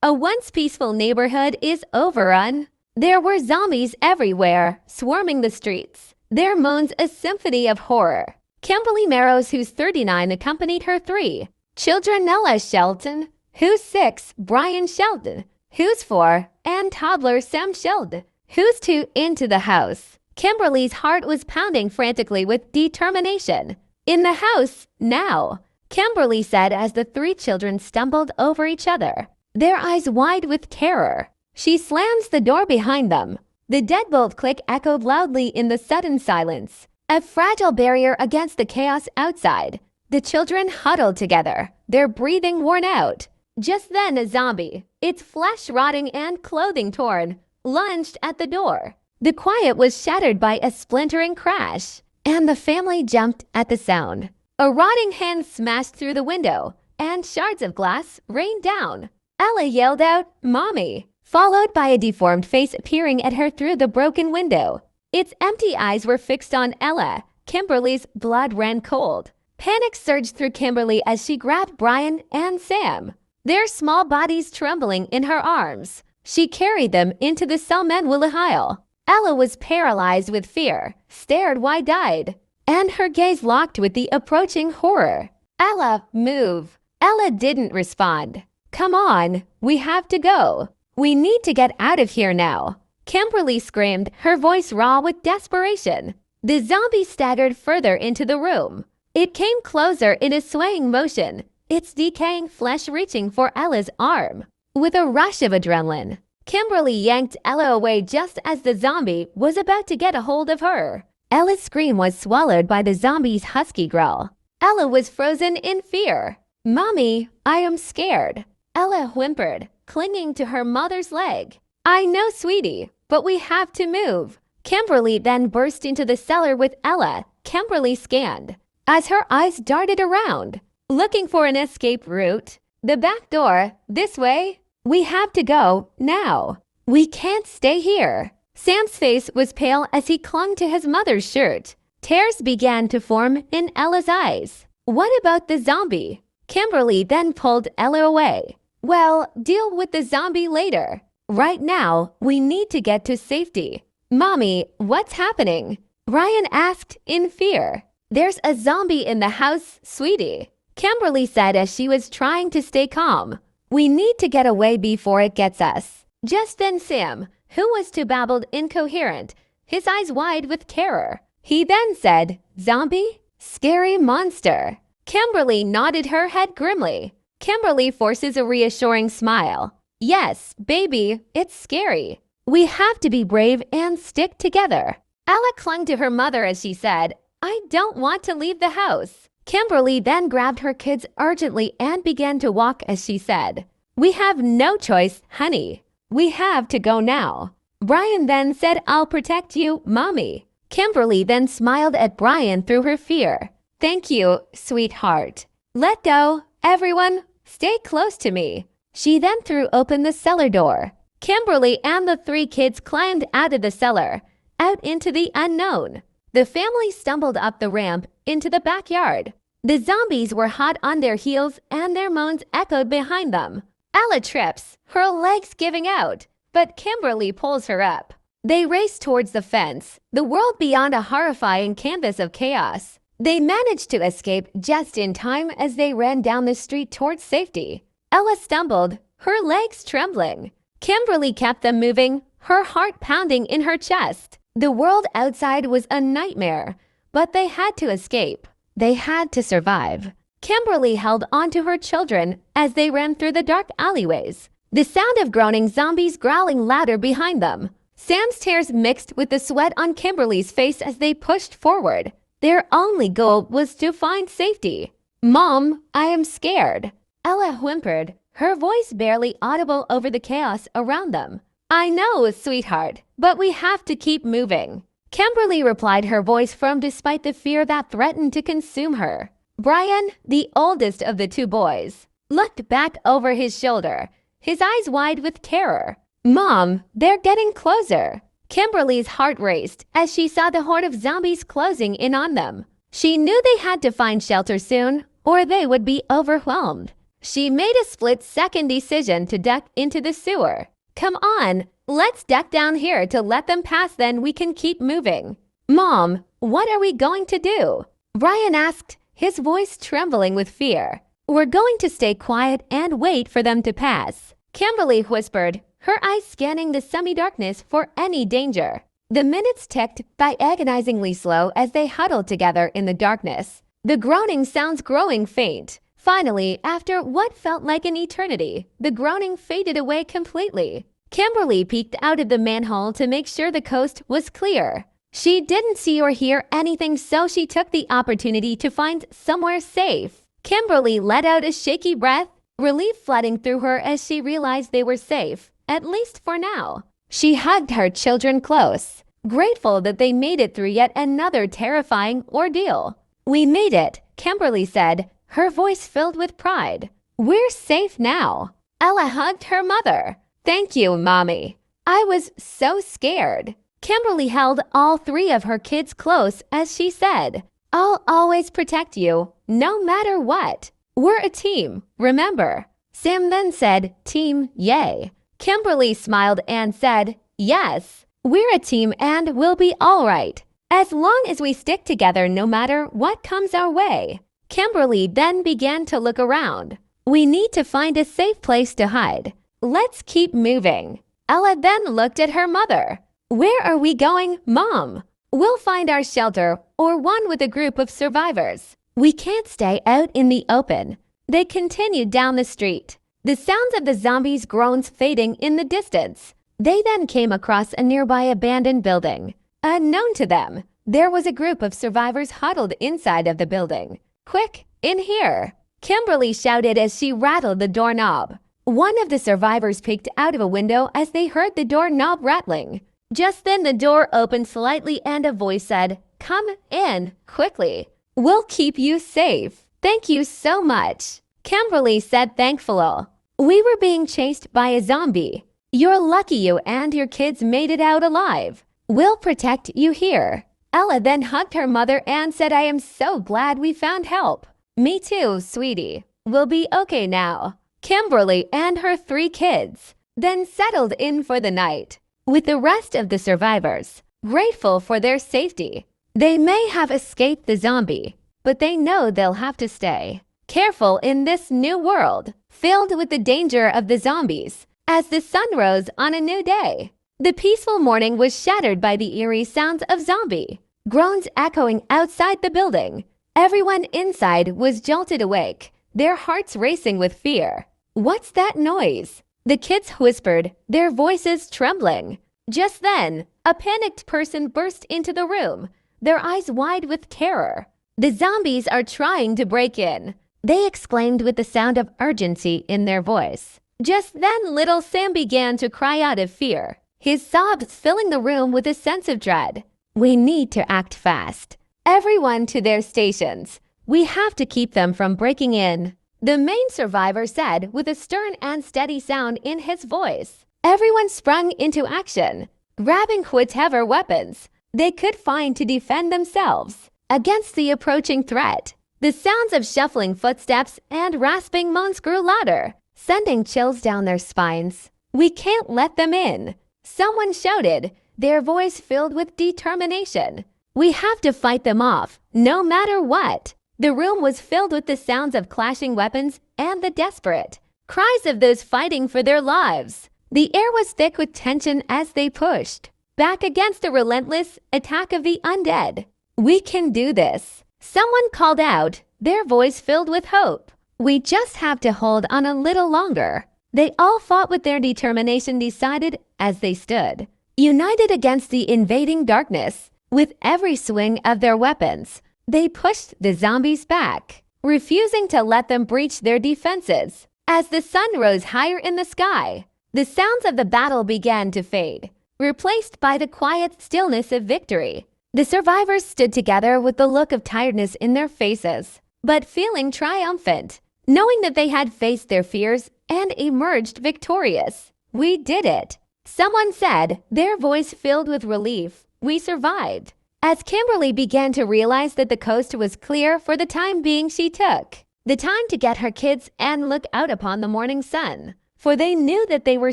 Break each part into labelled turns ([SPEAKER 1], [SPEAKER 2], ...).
[SPEAKER 1] A once peaceful neighborhood is overrun. There were zombies everywhere, swarming the streets. Their moans a symphony of horror. Kimberly Marrows, who's 39, accompanied her three children, Ella Shelton, who's 6, Brian Sheldon, who's 4, and toddler Sam Sheldon, who's 2, into the house. Kimberly's heart was pounding frantically with determination. In the house, now, Kimberly said as the three children stumbled over each other, their eyes wide with terror. She slams the door behind them. The deadbolt click echoed loudly in the sudden silence, a fragile barrier against the chaos outside. The children huddled together, their breathing worn out. Just then a zombie, its flesh rotting and clothing torn, lunged at the door. The quiet was shattered by a splintering crash, and the family jumped at the sound. A rotting hand smashed through the window, and shards of glass rained down. Ella yelled out, "Mommy!" followed by a deformed face peering at her through the broken window. Its empty eyes were fixed on Ella. Kimberly's blood ran cold. Panic surged through Kimberly as she grabbed Brian and Sam, their small bodies trembling in her arms. She carried them into the Salman aisle. Ella was paralyzed with fear, stared wide-eyed, and her gaze locked with the approaching horror. "Ella, move." Ella didn't respond. "Come on, we have to go. We need to get out of here now," Kimberly screamed, her voice raw with desperation. The zombie staggered further into the room. It came closer in a swaying motion, its decaying flesh reaching for Ella's arm. With a rush of adrenaline, Kimberly yanked Ella away just as the zombie was about to get a hold of her. Ella's scream was swallowed by the zombie's husky growl. Ella was frozen in fear. "Mommy, I am scared," Ella whimpered, clinging to her mother's leg. "I know, sweetie, but we have to move." Kimberly then burst into the cellar with Ella. Kimberly scanned as her eyes darted around, looking for an escape route. "The back door, this way. We have to go, now. We can't stay here." Sam's face was pale as he clung to his mother's shirt. Tears began to form in Ella's eyes. What about the zombie? Kimberly then pulled Ella away. "Well, deal with the zombie later. Right now, we need to get to safety." "Mommy, what's happening?" Ryan asked in fear. "There's a zombie in the house, sweetie," Kimberly said as she was trying to stay calm. "We need to get away before it gets us." Just then Sam, who was too babbled incoherent, his eyes wide with terror. He then said, "Zombie? Scary monster." Kimberly nodded her head grimly. Kimberly forces a reassuring smile. "Yes, baby, it's scary. We have to be brave and stick together." Ella clung to her mother as she said, "I don't want to leave the house." Kimberly then grabbed her kids urgently and began to walk as she said, "We have no choice, honey. We have to go now." Brian then said, "I'll protect you, Mommy." Kimberly then smiled at Brian through her fear. "Thank you, sweetheart. Let go, everyone. Stay close to me." She then threw open the cellar door. Kimberly and the three kids climbed out of the cellar, out into the unknown. The family stumbled up the ramp into the backyard. The zombies were hot on their heels and their moans echoed behind them. Ella trips, her legs giving out, but Kimberly pulls her up. They race towards the fence, the world beyond a horrifying canvas of chaos. They managed to escape just in time as they ran down the street towards safety. Ella stumbled, her legs trembling. Kimberly kept them moving, her heart pounding in her chest. The world outside was a nightmare, but they had to escape. They had to survive. Kimberly held onto her children as they ran through the dark alleyways, the sound of groaning zombies growling louder behind them. Sam's tears mixed with the sweat on Kimberly's face as they pushed forward. Their only goal was to find safety. "Mom, I am scared," Ella whimpered, her voice barely audible over the chaos around them. "I know, sweetheart, but we have to keep moving," Kimberly replied, her voice firm despite the fear that threatened to consume her. Brian, the oldest of the two boys, looked back over his shoulder, his eyes wide with terror. "Mom, they're getting closer." Kimberly's heart raced as she saw the horde of zombies closing in on them. She knew they had to find shelter soon, or they would be overwhelmed. She made a split-second decision to duck into the sewer. Come on, let's duck down here to let them pass, then we can keep moving. Mom, what are we going to do? Ryan asked, his voice trembling with fear. We're going to stay quiet and wait for them to pass, Kimberly whispered, her eyes scanning the semi-darkness for any danger. The minutes ticked by agonizingly slow as they huddled together in the darkness, the groaning sounds growing faint. Finally, after what felt like an eternity, the groaning faded away completely. Kimberly peeked out of the manhole to make sure the coast was clear. She didn't see or hear anything, so she took the opportunity to find somewhere safe. Kimberly let out a shaky breath, relief flooding through her as she realized they were safe, at least for now. She hugged her children close, grateful that they made it through yet another terrifying ordeal. We made it, Kimberly said, her voice filled with pride. We're safe now. Ella hugged her mother. Thank you, Mommy. I was so scared. Kimberly held all three of her kids close as she said, I'll always protect you, no matter what. We're a team, remember? Sam then said, Team, yay. Kimberly smiled and said, Yes, we're a team and we'll be all right, as long as we stick together no matter what comes our way. Kimberly then began to look around. We need to find a safe place to hide. Let's keep moving. Ella then looked at her mother. Where are we going, Mom? We'll find our shelter or one with a group of survivors. We can't stay out in the open. They continued down the street, the sounds of the zombies' groans fading in the distance. They then came across a nearby abandoned building. Unknown to them, there was a group of survivors huddled inside of the building. Quick, in here! Kimberly shouted as she rattled the doorknob. One of the survivors peeked out of a window as they heard the doorknob rattling. Just then the door opened slightly and a voice said, Come in, quickly. We'll keep you safe. Thank you so much. Kimberly said thankfully. We were being chased by a zombie. You're lucky you and your kids made it out alive. We'll protect you here. Ella then hugged her mother and said, I am so glad we found help. Me too, sweetie. We'll be okay now. Kimberly and her three kids then settled in for the night with the rest of the survivors, grateful for their safety. They may have escaped the zombie, but they know they'll have to stay careful in this new world, filled with the danger of the zombies, as the sun rose on a new day. The peaceful morning was shattered by the eerie sounds of zombie groans echoing outside the building. Everyone inside was jolted awake, their hearts racing with fear. What's that noise? The kids whispered, their voices trembling. Just then, a panicked person burst into the room, their eyes wide with terror. The zombies are trying to break in, they exclaimed with the sound of urgency in their voice. Just then, little Sam began to cry out of fear, his sobs filling the room with a sense of dread. We need to act fast. Everyone to their stations. We have to keep them from breaking in, the main survivor said with a stern and steady sound in his voice. Everyone sprung into action, grabbing whatever weapons they could find to defend themselves against the approaching threat. The sounds of shuffling footsteps and rasping moans grew louder, sending chills down their spines. We can't let them in, someone shouted, their voice filled with determination. We have to fight them off, no matter what. The room was filled with the sounds of clashing weapons and the desperate cries of those fighting for their lives. The air was thick with tension as they pushed back against the relentless attack of the undead. We can do this, someone called out, their voice filled with hope. We just have to hold on a little longer. They all fought with their determination decided as they stood, united against the invading darkness. With every swing of their weapons, they pushed the zombies back, refusing to let them breach their defenses. As the sun rose higher in the sky, the sounds of the battle began to fade, replaced by the quiet stillness of victory. The survivors stood together with the look of tiredness in their faces, but feeling triumphant, knowing that they had faced their fears and emerged victorious. We did it, someone said, their voice filled with relief. We survived. As Kimberly began to realize that the coast was clear for the time being, she took The time to get her kids and look out upon the morning sun. For they knew that they were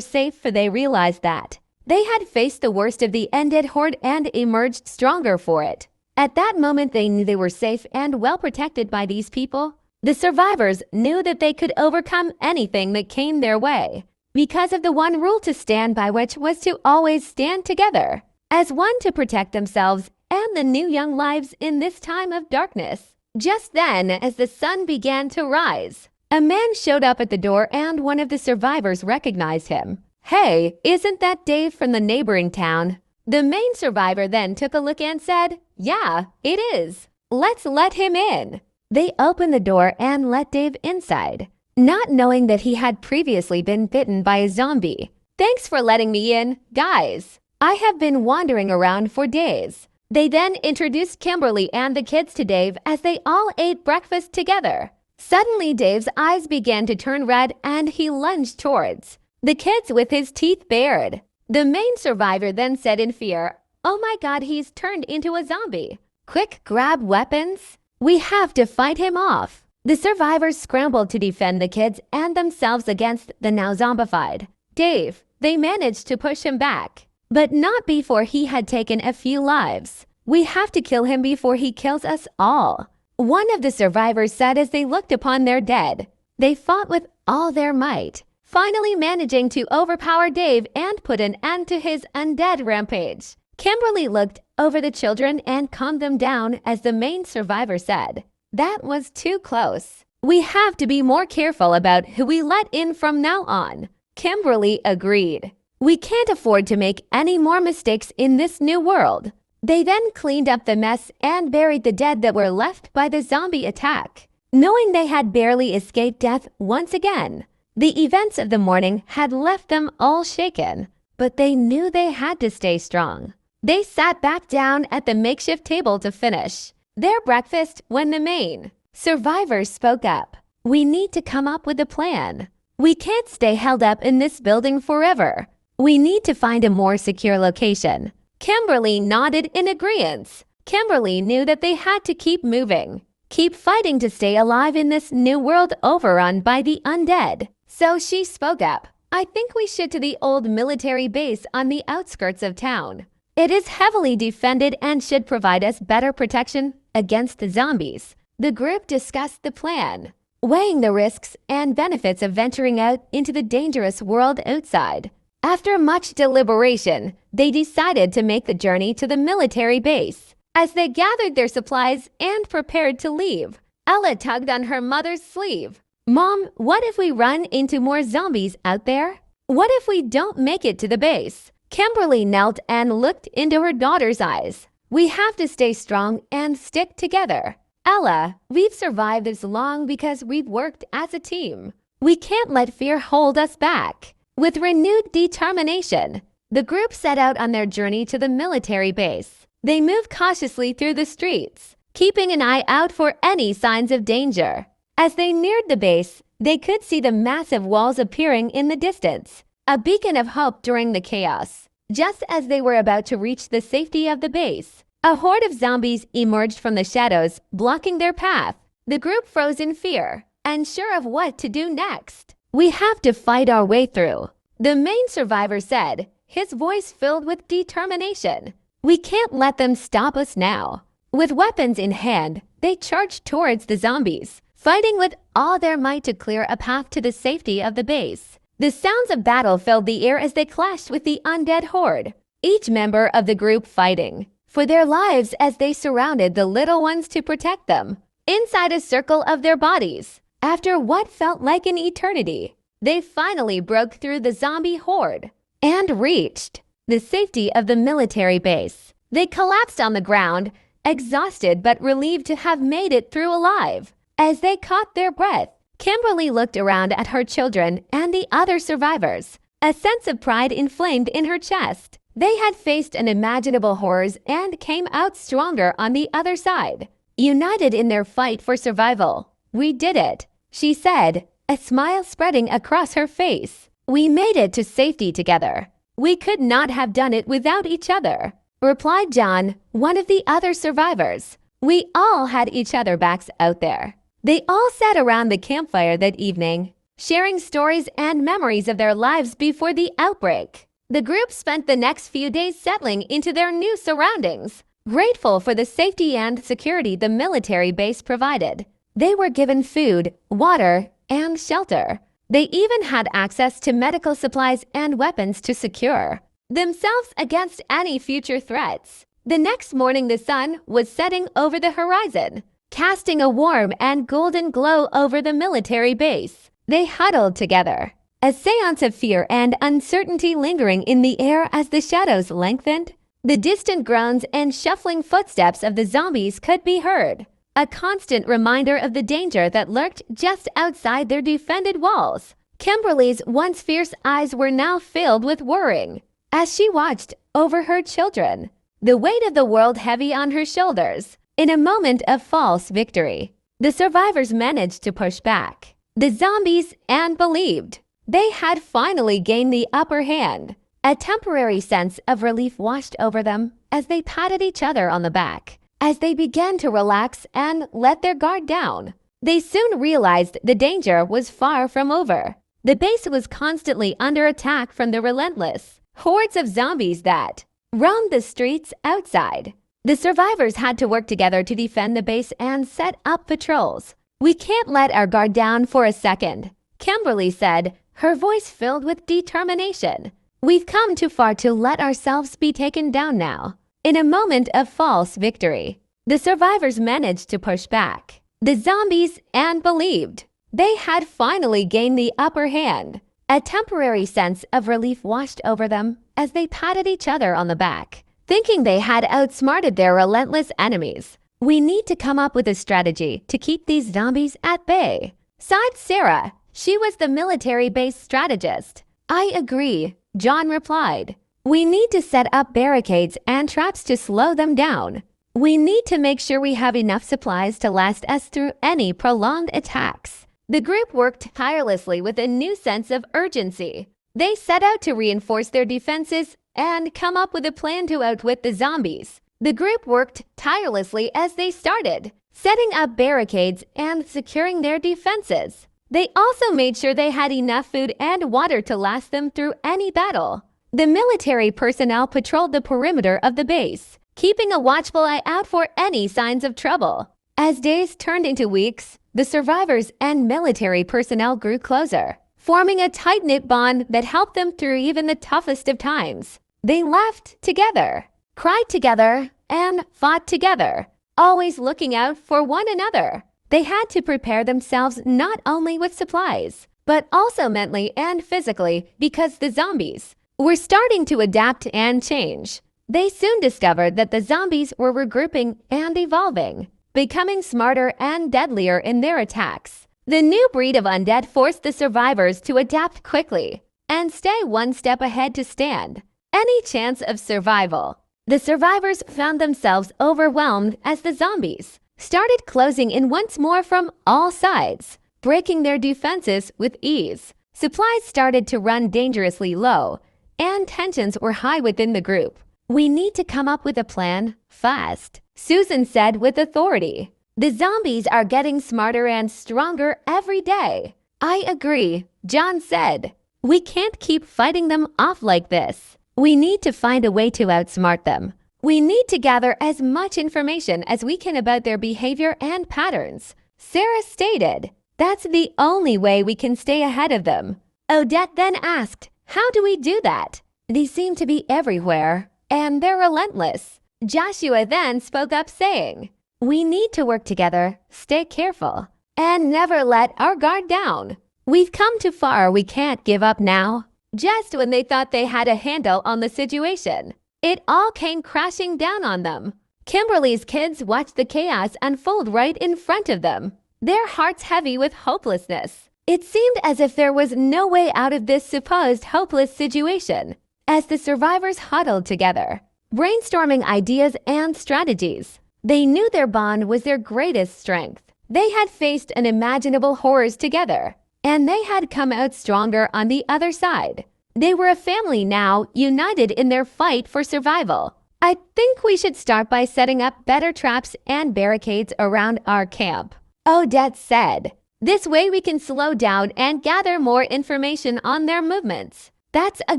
[SPEAKER 1] safe, for they realized that they had faced the worst of the undead horde and emerged stronger for it. At that moment they knew they were safe and well protected by these people. The survivors knew that they could overcome anything that came their way because of the one rule to stand by, which was to always stand together as one to protect themselves and the new young lives in this time of darkness. Just then, as the sun began to rise, a man showed up at the door and one of the survivors recognized him. "Hey, isn't that Dave from the neighboring town?" The main survivor then took a look and said, "Yeah, it is. Let's let him in." They opened the door and let Dave inside, not knowing that he had previously been bitten by a zombie. "Thanks for letting me in, guys. I have been wandering around for days." They then introduced Kimberly and the kids to Dave as they all ate breakfast together. Suddenly, Dave's eyes began to turn red and he lunged towards the kids with his teeth bared. The main survivor then said in fear, "Oh my God, he's turned into a zombie. Quick, grab weapons. We have to fight him off." The survivors scrambled to defend the kids and themselves against the now zombified Dave. They managed to push him back, but not before he had taken a few lives. "We have to kill him before he kills us all," one of the survivors said as they looked upon their dead. They fought with all their might, finally managing to overpower Dave and put an end to his undead rampage. Kimberly looked over the children and calmed them down as the main survivor said, "That was too close. We have to be more careful about who we let in from now on." Kimberly agreed. "We can't afford to make any more mistakes in this new world." They then cleaned up the mess and buried the dead that were left by the zombie attack, knowing they had barely escaped death once again. The events of the morning had left them all shaken, but they knew they had to stay strong. They sat back down at the makeshift table to finish their breakfast when the main survivors spoke up. "We need to come up with a plan. We can't stay held up in this building forever. We need to find a more secure location." Kimberly nodded in agreement. Kimberly knew that they had to keep moving, keep fighting to stay alive in this new world overrun by the undead. So she spoke up. "I think we should to the old military base on the outskirts of town. It is heavily defended and should provide us better protection against the zombies." The group discussed the plan, weighing the risks and benefits of venturing out into the dangerous world outside. After much deliberation, they decided to make the journey to the military base. As they gathered their supplies and prepared to leave, Ella tugged on her mother's sleeve. "Mom, what if we run into more zombies out there? What if we don't make it to the base?" Kimberly knelt and looked into her daughter's eyes. "We have to stay strong and stick together. Ella, we've survived this long because we've worked as a team. We can't let fear hold us back." With renewed determination, the group set out on their journey to the military base. They moved cautiously through the streets, keeping an eye out for any signs of danger. As they neared the base, they could see the massive walls appearing in the distance, a beacon of hope during the chaos. Just as they were about to reach the safety of the base, a horde of zombies emerged from the shadows, blocking their path. The group froze in fear, unsure of what to do next. "We have to fight our way through," the main survivor said, his voice filled with determination. "We can't let them stop us now." With weapons in hand, they charged towards the zombies, fighting with all their might to clear a path to the safety of the base. The sounds of battle filled the air as they clashed with the undead horde, each member of the group fighting for their lives as they surrounded the little ones to protect them. Inside a circle of their bodies, after what felt like an eternity, they finally broke through the zombie horde and reached the safety of the military base. They collapsed on the ground, exhausted but relieved to have made it through alive. As they caught their breath, Kimberly looked around at her children and the other survivors. A sense of pride inflamed in her chest. They had faced unimaginable horrors and came out stronger on the other side, united in their fight for survival. "We did it," she said, a smile spreading across her face. "We made it to safety together. We could not have done it without each other," replied John, one of the other survivors. "We all had each other backs out there." They all sat around the campfire that evening, sharing stories and memories of their lives before the outbreak. The group spent the next few days settling into their new surroundings, grateful for the safety and security the military base provided. They were given food, water, and shelter. They even had access to medical supplies and weapons to secure themselves against any future threats. The next morning, the sun was setting over the horizon, casting a warm and golden glow over the military base. They huddled together, a seance of fear and uncertainty lingering in the air as the shadows lengthened. The distant groans and shuffling footsteps of the zombies could be heard, a constant reminder of the danger that lurked just outside their defended walls. Kimberly's once fierce eyes were now filled with worrying as she watched over her children, the weight of the world heavy on her shoulders. In a moment of false victory, the survivors managed to push back the zombies and believed they had finally gained the upper hand. A temporary sense of relief washed over them as they patted each other on the back. As they began to relax and let their guard down, they soon realized the danger was far from over. The base was constantly under attack from the relentless hordes of zombies that roamed the streets outside. The survivors had to work together to defend the base and set up patrols. "We can't let our guard down for a second," Kimberly said, her voice filled with determination. "We've come too far to let ourselves be taken down now." In a moment of false victory, the survivors managed to push back the zombies and believed they had finally gained the upper hand. A temporary sense of relief washed over them as they patted each other on the back, thinking they had outsmarted their relentless enemies. "We need to come up with a strategy to keep these zombies at bay," sighed Sarah. She was the military base strategist. "I agree," John replied. "We need to set up barricades and traps to slow them down. We need to make sure we have enough supplies to last us through any prolonged attacks." The group worked tirelessly with a new sense of urgency. They set out to reinforce their defenses and come up with a plan to outwit the zombies. The group worked tirelessly as they started, setting up barricades and securing their defenses. They also made sure they had enough food and water to last them through any battle. The military personnel patrolled the perimeter of the base, keeping a watchful eye out for any signs of trouble. As days turned into weeks, the survivors and military personnel grew closer, forming a tight-knit bond that helped them through even the toughest of times. They laughed together, cried together, and fought together, always looking out for one another. They had to prepare themselves not only with supplies, but also mentally and physically, because the zombies were starting to adapt and change. They soon discovered that the zombies were regrouping and evolving, becoming smarter and deadlier in their attacks. The new breed of undead forced the survivors to adapt quickly and stay one step ahead to stand any chance of survival. The survivors found themselves overwhelmed as the zombies started closing in once more from all sides, breaking their defenses with ease. Supplies started to run dangerously low, and tensions were high within the group. "We need to come up with a plan fast," Susan said with authority. "The zombies are getting smarter and stronger every day." "I agree," John said. "We can't keep fighting them off like this. We need to find a way to outsmart them. We need to gather as much information as we can about their behavior and patterns," Sarah stated. "That's the only way we can stay ahead of them." Odette then asked, "How do we do that? They seem to be everywhere, and they're relentless." Joshua then spoke up saying, "We need to work together, stay careful, and never let our guard down. We've come too far, we can't give up now." Just when they thought they had a handle on the situation, it all came crashing down on them. Kimberly's kids watched the chaos unfold right in front of them, their hearts heavy with hopelessness. It seemed as if there was no way out of this supposed hopeless situation. As the survivors huddled together, brainstorming ideas and strategies, they knew their bond was their greatest strength. They had faced unimaginable horrors together, and they had come out stronger on the other side. They were a family now, united in their fight for survival. "I think we should start by setting up better traps and barricades around our camp," Odette said. This way we can slow down and gather more information on their movements. That's a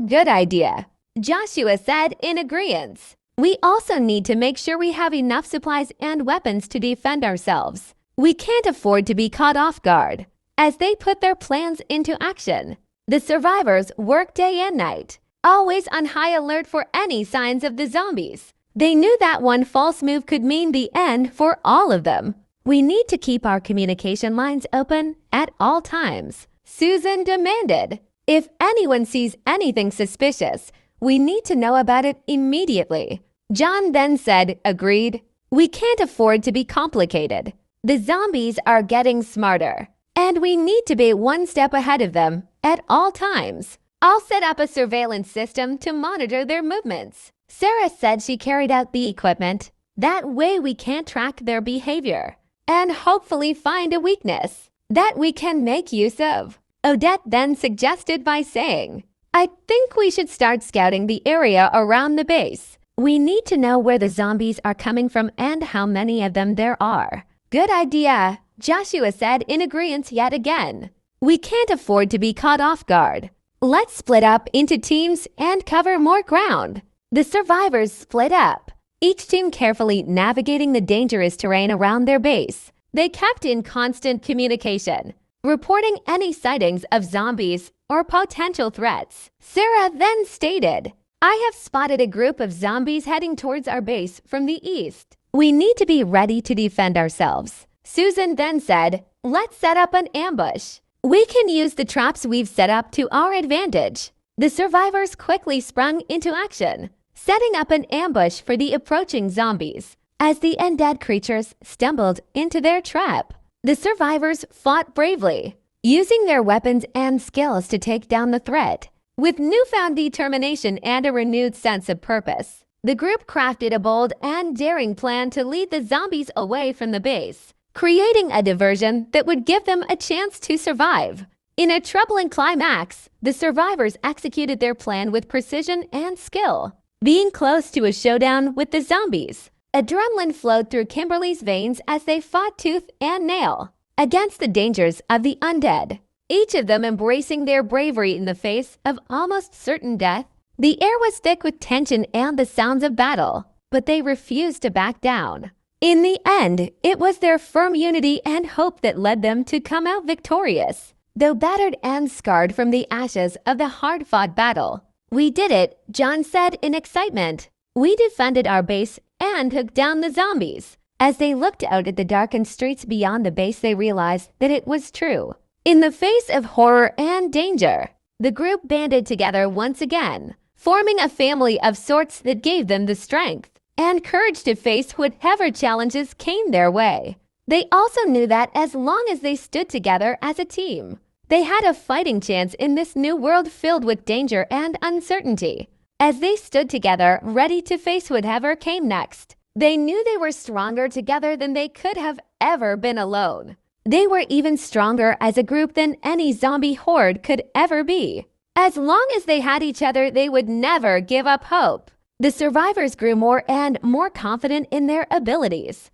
[SPEAKER 1] good idea, Joshua said in agreement. We also need to make sure we have enough supplies and weapons to defend ourselves. We can't afford to be caught off guard. As they put their plans into action, the survivors worked day and night, always on high alert for any signs of the zombies. They knew that one false move could mean the end for all of them. We need to keep our communication lines open at all times, Susan demanded. If anyone sees anything suspicious, we need to know about it immediately. John then said, agreed. We can't afford to be complicated. The zombies are getting smarter, and we need to be one step ahead of them at all times. I'll set up a surveillance system to monitor their movements. Sarah said she carried out the equipment. That way we can't track their behavior and hopefully find a weakness that we can make use of. Odette then suggested by saying, I think we should start scouting the area around the base. We need to know where the zombies are coming from and how many of them there are. Good idea, Joshua said in agreement yet again. We can't afford to be caught off guard. Let's split up into teams and cover more ground. The survivors split up, each team carefully navigating the dangerous terrain around their base. They kept in constant communication, reporting any sightings of zombies or potential threats. Sarah then stated, I have spotted a group of zombies heading towards our base from the east. We need to be ready to defend ourselves. Susan then said, let's set up an ambush. We can use the traps we've set up to our advantage. The survivors quickly sprung into action, setting up an ambush for the approaching zombies. As the undead creatures stumbled into their trap, the survivors fought bravely, using their weapons and skills to take down the threat. With newfound determination and a renewed sense of purpose, the group crafted a bold and daring plan to lead the zombies away from the base, creating a diversion that would give them a chance to survive. In a troubling climax, the survivors executed their plan with precision and skill, being close to a showdown with the zombies. Adrenaline flowed through Kimberly's veins as they fought tooth and nail against the dangers of the undead, each of them embracing their bravery in the face of almost certain death. The air was thick with tension and the sounds of battle, but they refused to back down. In the end, it was their firm unity and hope that led them to come out victorious, though battered and scarred from the ashes of the hard-fought battle. We did it, John said in excitement. We defended our base and took down the zombies. As they looked out at the darkened streets beyond the base, they realized that it was true. In the face of horror and danger, the group banded together once again, forming a family of sorts that gave them the strength and courage to face whatever challenges came their way. They also knew that as long as they stood together as a team, they had a fighting chance in this new world filled with danger and uncertainty. As they stood together, ready to face whatever came next, they knew they were stronger together than they could have ever been alone. They were even stronger as a group than any zombie horde could ever be. As long as they had each other, they would never give up hope. The survivors grew more and more confident in their abilities.